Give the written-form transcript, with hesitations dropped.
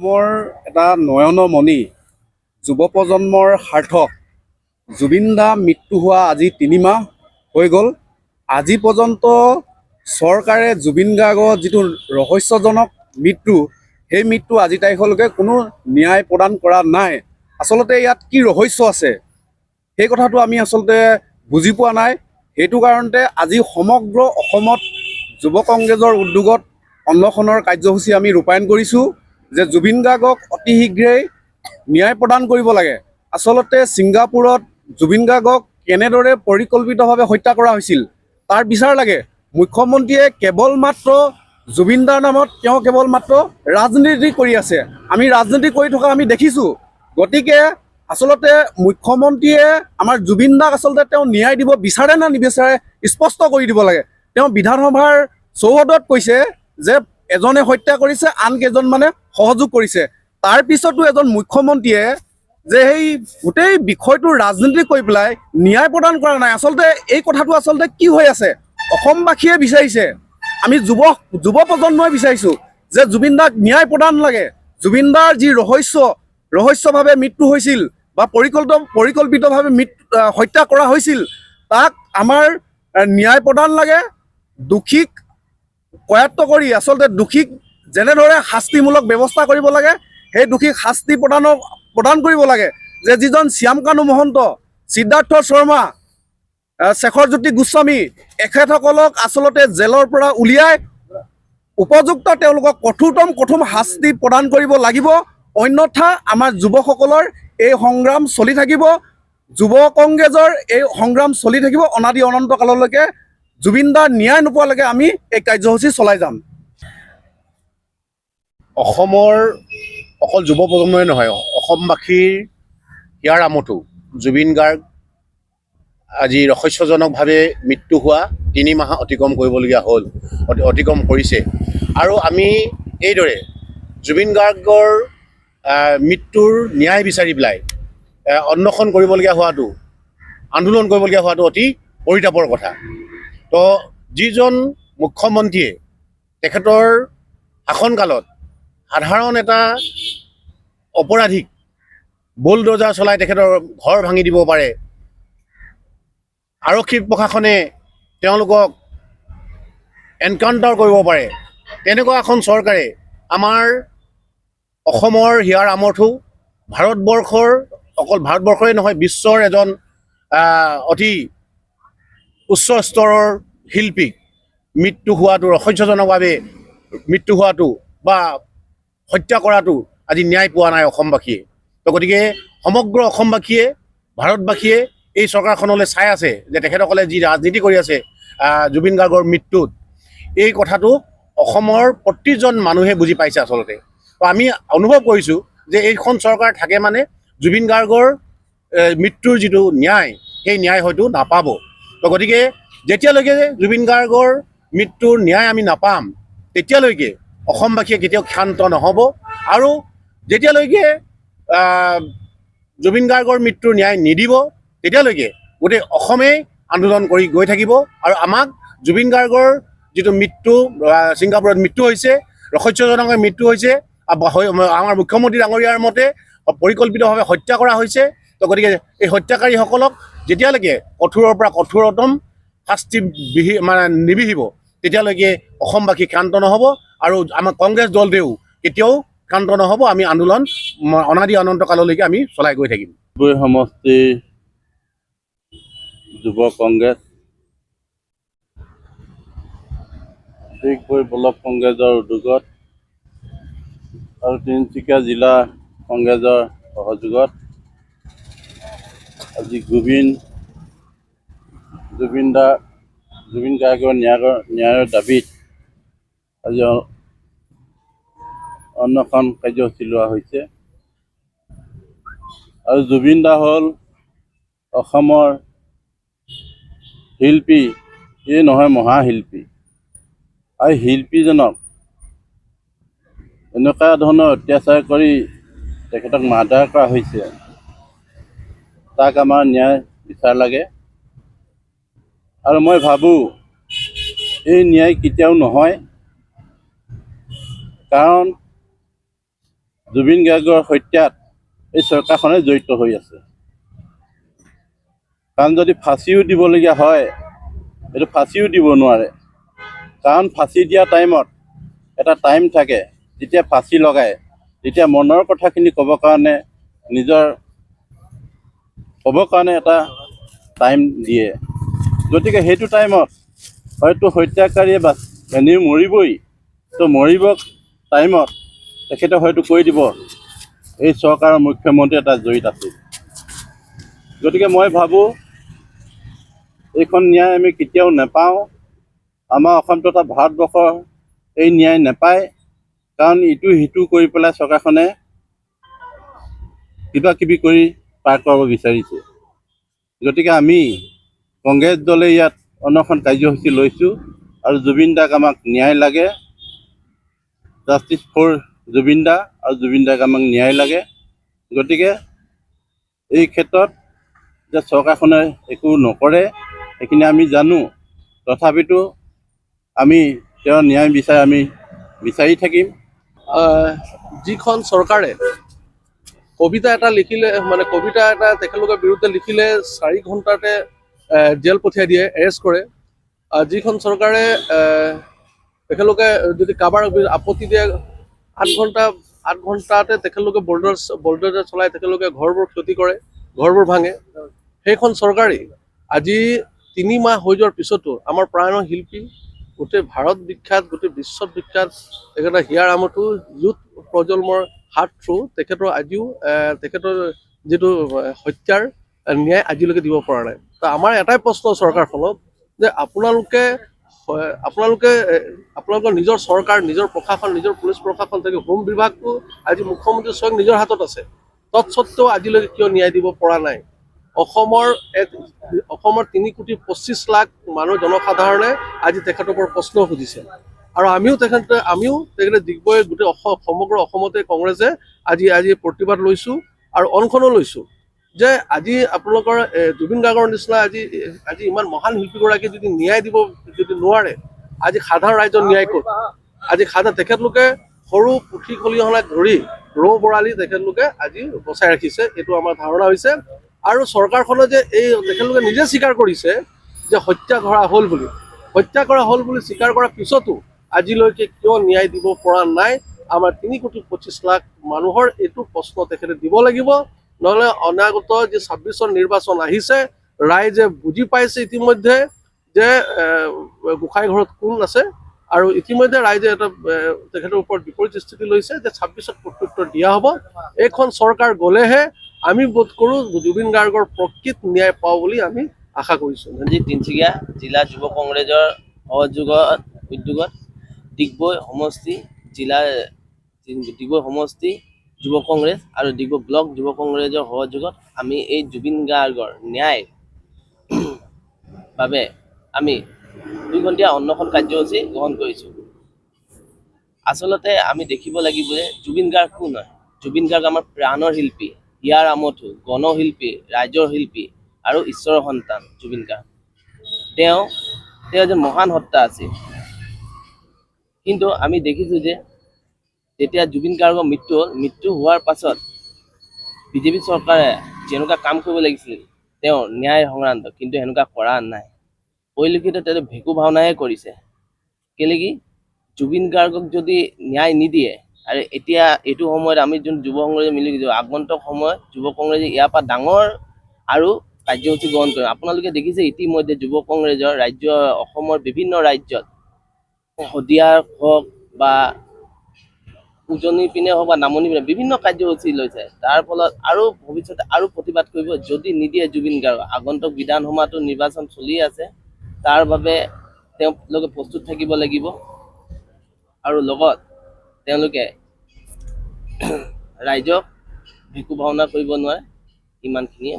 অসমৰ এটা নয়নমণি যুৱ প্ৰজন্মৰ সাৰ্থক জুবিন দা মৃত্যু হোৱা আজি ৩ মাহ হৈ গ'ল। আজি পৰ্যন্ত চৰকাৰে জুবিন গাৰ্গৰ যিটো ৰহস্যজনক মৃত্যু, সেই মৃত্যু আজি তাৰিখলৈকে কোনো ন্যায় প্ৰদান কৰা নাই। আচলতে ইয়াত কি ৰহস্য আছে সেই কথাটো আমি আচলতে বুজি পোৱা নাই। সেইটো কাৰণতে আজি সমগ্ৰ অসমত যুৱ কংগ্ৰেছৰ উদ্যোগত অন্বেষণৰ কাৰ্যসূচী আমি ৰূপায়ণ কৰিছোঁ যে জুবিন গাৰ্গক অতি শীঘ্ৰেই ন্যায় প্ৰদান কৰিব লাগে। আচলতে ছিংগাপুৰত জুবিন গাৰ্গক কেনেদৰে পৰিকল্পিতভাৱে হত্যা কৰা হৈছিল তাৰ বিচাৰ লাগে। মুখ্যমন্ত্ৰীয়ে কেৱল মাত্ৰ জুবিন দাৰ নামত তেওঁ কেৱল মাত্ৰ ৰাজনীতি কৰি আছে। আমি ৰাজনীতি কৰি থকা আমি দেখিছোঁ। গতিকে আচলতে মুখ্যমন্ত্ৰীয়ে আমাৰ জুবিন দাক আচলতে তেওঁ ন্যায় দিব বিচাৰে নে নিবিচাৰে স্পষ্ট কৰি দিব লাগে। তেওঁ বিধানসভাৰ চৌহদত কৈছে যে এজনে হত্যা কৰিছে, আন কেইজনমানে সহযোগ কৰিছে। তাৰ পিছতো এজন মুখ্যমন্ত্ৰীয়ে যে সেই গোটেই বিষয়টো ৰাজনীতি কৰি পেলাই ন্যায় প্ৰদান কৰা নাই। আচলতে এই কথাটো আচলতে কি হৈ আছে, অসমবাসীয়ে বিচাৰিছে, আমি যুৱ প্ৰজন্মই বিচাৰিছোঁ যে জুবিন দাক ন্যায় প্ৰদান লাগে। জুবিন দাৰ যি ৰহস্যভাৱে মৃত্যু হৈছিল বা পৰিকল্পিতভাৱে হত্যা কৰা হৈছিল, তাক আমাৰ ন্যায় প্ৰদান লাগে। দোষীক কয়াত্ত কৰি আচলতে দোষীক যেনেদৰে শাস্তিমূলক ব্যৱস্থা কৰিব লাগে, সেই দোষীক শাস্তি প্ৰদান কৰিব লাগে। যে যিজন শ্যামকানু মহন্ত, সিদ্ধাৰ্থ শৰ্মা, শেখৰজ্যোতি গোস্বামী, এখেতসকলক আচলতে জেলৰ পৰা উলিয়াই উপযুক্ত তেওঁলোকক কঠোৰ শাস্তি প্ৰদান কৰিব লাগিব। অন্যথা আমাৰ যুৱকসকলৰ এই সংগ্ৰাম চলি থাকিব, যুৱ কংগ্ৰেছৰ এই সংগ্ৰাম চলি থাকিব অনাদি অনন্ত কাললৈকে। জুবিন দাৰ ন্যায় নোপোৱালৈকে আমি এই কাৰ্যসূচী চলাই যাম। অসমৰ অকল যুৱ প্ৰজন্মই নহয়, অসমবাসীৰ ইয়াৰ আমতো জুবিন গাৰ্গ আজি ৰহস্যজনকভাৱে মৃত্যু হোৱা ৩ মাহ অতিক্ৰম কৰিছে। আৰু আমি এইদৰে জুবিন গাৰ্গৰ মৃত্যুৰ ন্যায় বিচাৰি পেলাই অন্বেষণ কৰিবলগীয়া হোৱাটো, আন্দোলন কৰিবলগীয়া হোৱাটো অতি পৰিতাপৰ কথা। তো যিজন মুখ্যমন্ত্ৰীয়ে তেখেতৰ শাসনকালত সাধাৰণ এটা অপৰাধীক বুলডোজাৰ চলাই তেখেতৰ ঘৰ ভাঙি দিব পাৰে, আৰক্ষী প্ৰশাসনে তেওঁলোকক এনকাউণ্টাৰ কৰিব পাৰে, তেনেকুৱা এখন চৰকাৰে আমাৰ অসমৰ হিয়াৰ আমঠু ভাৰতবৰ্ষৰ, অকল ভাৰতবৰ্ষৰে নহয় বিশ্বৰ এজন অতি উচ্চ স্তৰৰ শিল্পীক মৃত্যু হোৱাটো, ৰহস্যজনকভাৱে মৃত্যু হোৱাটো বা হত্যা কৰাটো আজি ন্যায় পোৱা নাই অসমবাসীয়ে। তো গতিকে সমগ্ৰ অসমবাসীয়ে, ভাৰতবাসীয়ে এই চৰকাৰখনলৈ চাই আছে যে তেখেতসকলে যি ৰাজনীতি কৰি আছে জুবিন গাৰ্গৰ মৃত্যুত, এই কথাটো অসমৰ প্ৰতিজন মানুহে বুজি পাইছে আচলতে। তো আমি অনুভৱ কৰিছোঁ যে এইখন চৰকাৰ থাকে মানে জুবিন গাৰ্গৰ মৃত্যুৰ যিটো ন্যায়, সেই ন্যায় হয়তো নাপাব। তো গতিকে যেতিয়ালৈকে জুবিন গাৰ্গৰ মৃত্যুৰ ন্যায় আমি নাপাম, তেতিয়ালৈকে অসমবাসীয়ে কেতিয়াও ক্ষান্ত নহ'ব। আৰু যেতিয়ালৈকে জুবিন গাৰ্গৰ মৃত্যুৰ ন্যায় নিদিব, তেতিয়ালৈকে গোটেই অসমেই আন্দোলন কৰি গৈ থাকিব। আৰু আমাক জুবিন গাৰ্গৰ যিটো মৃত্যু, ছিংগাপুৰত মৃত্যু হৈছে, ৰহস্যজনক মৃত্যু হৈছে, আমাৰ মুখ্যমন্ত্ৰী ডাঙৰীয়াৰ মতে পৰিকল্পিতভাৱে হত্যা কৰা হৈছে। তো গতিকে এই হত্যাকাৰীসকলক যেতিয়ালৈকে কঠোৰৰ পৰা কঠোৰতম শাস্তি নিবিহিব, তেতিয়ালৈকে অসমবাসী ক্ষান্ত নহ'ব। আৰু আমাৰ কংগ্ৰেছ দলটোৱেও কেতিয়াও ক্ষান্ত নহ'ব। আমি আন্দোলন অনাদি অনন্ত কাললৈকে আমি চলাই গৈ থাকিম। সমষ্টি যুৱ কংগ্ৰেছ, ডিগবৈ ব্লক কংগ্ৰেছৰ উদ্যোগত আৰু তিনিচুকীয়া জিলা কংগ্ৰেছৰ সহযোগত আজি জুবিন গাৰ্গৰ ন্যায়ৰ দাবীত আজি অন্বেষণ কাৰ্যসূচী লোৱা হৈছে। আৰু জুবিন দা হ'ল অসমৰ শিল্পী, এই নহয় মহাশিল্পী। আৰু শিল্পীজনক এনেকুৱা ধৰণৰ অত্যাচাৰ কৰি তেখেতক মাৰ্ডাৰ কৰা হৈছে, তাক আমাৰ ন্যায় বিচাৰ লাগে। আৰু মই ভাবোঁ এই ন্যায় কেতিয়াও নহয়, কাৰণ জুবিন গাৰ্গৰ হত্যাত এই চৰকাৰখনে জড়িত হৈ আছে। কাৰণ যদি ফাঁচিও দিবলগীয়া হয়, এইটো ফাঁচিও দিব নোৱাৰে। কাৰণ ফাঁচি দিয়া টাইমত এটা টাইম থাকে, যেতিয়া ফাঁচি লগায় তেতিয়া মনৰ কথাখিনি ক'বৰ কাৰণে এটা টাইম দিয়ে। গতিকে সেইটো টাইমত হয়তো হত্যাকাৰীয়ে এনেও মৰিবই, তো মৰিব টাইমত তেখেতে হয়তো কৈ দিব এই চৰকাৰৰ মুখ্যমন্ত্ৰী এটা জড়িত আছিল। গতিকে মই ভাবোঁ এইখন ন্যায় আমি কেতিয়াও নাপাওঁ। আমাৰ অসম তথা ভাৰতবৰ্ষৰ এই ন্যায় নাপায়। কাৰণ ইটো সিটো কৰি পেলাই চৰকাৰখনে কিবা কিবি কৰি পাৰ কৰাব বিচাৰিছে। গতিকে আমি কংগ্ৰেছ দলে ইয়াত অনশন কাৰ্যসূচী লৈছোঁ আৰু জুবিন দাক আমাক ন্যায় লাগে। জাষ্টিছ ফৰ জুবিন দা, আৰু জুবিন দাক আমাক ন্যায় লাগে। গতিকে এই ক্ষেত্ৰত যে চৰকাৰখনে একো নকৰে সেইখিনি আমি জানো, তথাপিতো আমি তেওঁৰ ন্যায় বিচাৰি থাকিম। যিখন চৰকাৰে কবিতা এটা লিখিলে, মানে কবিতা এটা তেখেতলোকৰ বিৰুদ্ধে লিখিলে 4 ঘণ্টাতে জেল পঠিয়াই দিয়ে, এৰেষ্ট কৰে। যিখন চৰকাৰে তেখেতলোকে যদি কাৰোবাৰ আপত্তি দিয়ে 8 ঘণ্টাতে তেখেতলোকে বলডোজাৰ চলাই তেখেতলোকে ঘৰবোৰ ক্ষতি কৰে, ঘৰবোৰ ভাঙে। সেইখন চৰকাৰেই আজি 3 মাহ হৈ যোৱাৰ পিছতো আমাৰ প্ৰাণৰ শিল্পী, গোটেই ভাৰত বিখ্যাত, গোটেই বিশ্বত বিখ্যাত তেখেতৰ হিয়াৰ আমঠু ইউথ প্ৰজন্মৰ হাৰ্ট থ্ৰু, তেখেতৰ আজিও তেখেতৰ যিটো হত্যাৰ ন্যায় আজিলৈকে দিব পৰা নাই। তো আমাৰ এটাই প্ৰশ্ন চৰকাৰখনক যে আপোনালোকৰ নিজৰ চৰকাৰ, নিজৰ প্ৰশাসন, নিজৰ পুলিচ প্ৰশাসন থাকে, হোম বিভাগটো আজি মুখ্যমন্ত্ৰী স্বয়ং নিজৰ হাতত আছে, তৎসত্বেও আজিলৈকে কিয় ন্যায় দিব পৰা নাই? অসমৰ 3,25,00,000 মানুহ জনসাধাৰণে আজি তেখেতৰ ওপৰত প্ৰশ্ন সুধিছে। আৰু আমিও তেখেতে ডিগবৈ, গোটেই সমগ্ৰ অসমতে কংগ্ৰেছে আজি প্ৰতিবাদ লৈছোঁ আৰু অনশনো লৈছোঁ যে আজি আপোনালোকৰ জুবিন গাৰ্গৰ নিচিনা আজি ইমান মহান শিল্পীগৰাকী যদি ন্যায় দিব যদি নোৱাৰে, আজি সাধাৰণ ৰাইজৰ ন্যায় ক'ত? আজি তেখেতলোকে সৰু পুথি খলিহনাক ধৰি ৰৌ বৰালি তেখেতলোকে আজি বচাই ৰাখিছে, এইটো আমাৰ ধাৰণা হৈছে। আৰু চৰকাৰখনে যে তেখেতলোকে নিজে স্বীকাৰ কৰিছে যে হত্যা কৰা হ'ল বুলি স্বীকাৰ কৰাৰ পিছতো আজিলৈকে কিয় ন্যায় দিব পৰা নাই আমাৰ 3,25,00,000 মানুহৰ? এইটো প্ৰশ্ন তেখেতে দিব লাগিব। নহ'লে অনাগত যি 26 নিৰ্বাচন আহিছে, ৰাইজে বুজি পাইছে ইতিমধ্যে যে গোসাঁই ঘৰত কোন আছে, আৰু ইতিমধ্যে ৰাইজে এটা তেখেতৰ ওপৰত বিপৰীত স্থিতি লৈছে যে 26ত প্ৰত্যুত্তৰ দিয়া হ'ব। এইখন চৰকাৰ গ'লেহে আমি বোধ কৰোঁ জুবিন গাৰ্গৰ প্ৰকৃত ন্যায় পাওঁ বুলি আমি আশা কৰিছোঁ। আজি তিনিচুকীয়া জিলা যুৱ কংগ্ৰেছৰ উদ্যোগত ডিগবৈ সমষ্টি যুৱ কংগ্ৰেছ আৰু ডিগবৈ ব্লক যুৱ কংগ্ৰেছৰ সহযোগত আমি এই জুবিন গাৰ্গৰ ন্যায় বাবে আমি 2 ঘণ্টীয়া অনশন কাৰ্যসূচী গ্ৰহণ কৰিছোঁ। আচলতে আমি দেখিব লাগিব যে জুবিন গাৰ্গ কোন হয়। জুবিন গাৰ্গ আমাৰ প্ৰাণৰ শিল্পী, হিয়াৰ আমঠু, গণশিল্পী, ৰাইজৰ শিল্পী আৰু ঈশ্বৰৰ সন্তান জুবিন গাৰ্গ। তেওঁ এজন মহান সত্তা আছিল। কিন্তু আমি দেখিছোঁ যে যেতিয়া জুবিন গাৰ্গৰ মৃত্যু হোৱাৰ পাছত বিজেপি চৰকাৰে যেনেকুৱা কাম কৰিব লাগিছিল তেওঁৰ ন্যায় সংক্ৰান্ত, কিন্তু সেনেকুৱা কৰা নাই। পৰিলক্ষিত তেওঁ ভেকু ভাওনাহে কৰিছে। কেলে কি জুবিন গাৰ্গক যদি ন্যায় নিদিয়ে, আৰু এতিয়া এইটো সময়ত আমি যোন যুৱ কংগ্ৰেছে মিলি আগন্তুক সময়ত যুৱ কংগ্ৰেছে ইয়াৰ পৰা ডাঙৰ আৰু কাৰ্যসূচী গ্ৰহণ কৰে। আপোনালোকে দেখিছে ইতিমধ্যে যুৱ কংগ্ৰেছৰ অসমৰ বিভিন্ন ৰাজ্যত শদিয়াৰ হওক বা উজনিৰ পিনে হওক বা নামনি পিনে বিভিন্ন কাৰ্যসূচী লৈছে। তাৰ ফলত আৰু ভৱিষ্যতে আৰু প্ৰতিবাদ কৰিব যদি নিদিয়ে জুবিন গাৰ্গ। আগন্তুক বিধানসভাতো নিৰ্বাচন চলি আছে, তাৰ বাবে তেওঁলোকে প্ৰস্তুত থাকিব লাগিব। আৰু লগত তেওঁলোকে ৰাইজক ভেকু ভাওনা কৰিব নোৱাৰে, ইমানখিনিয়ে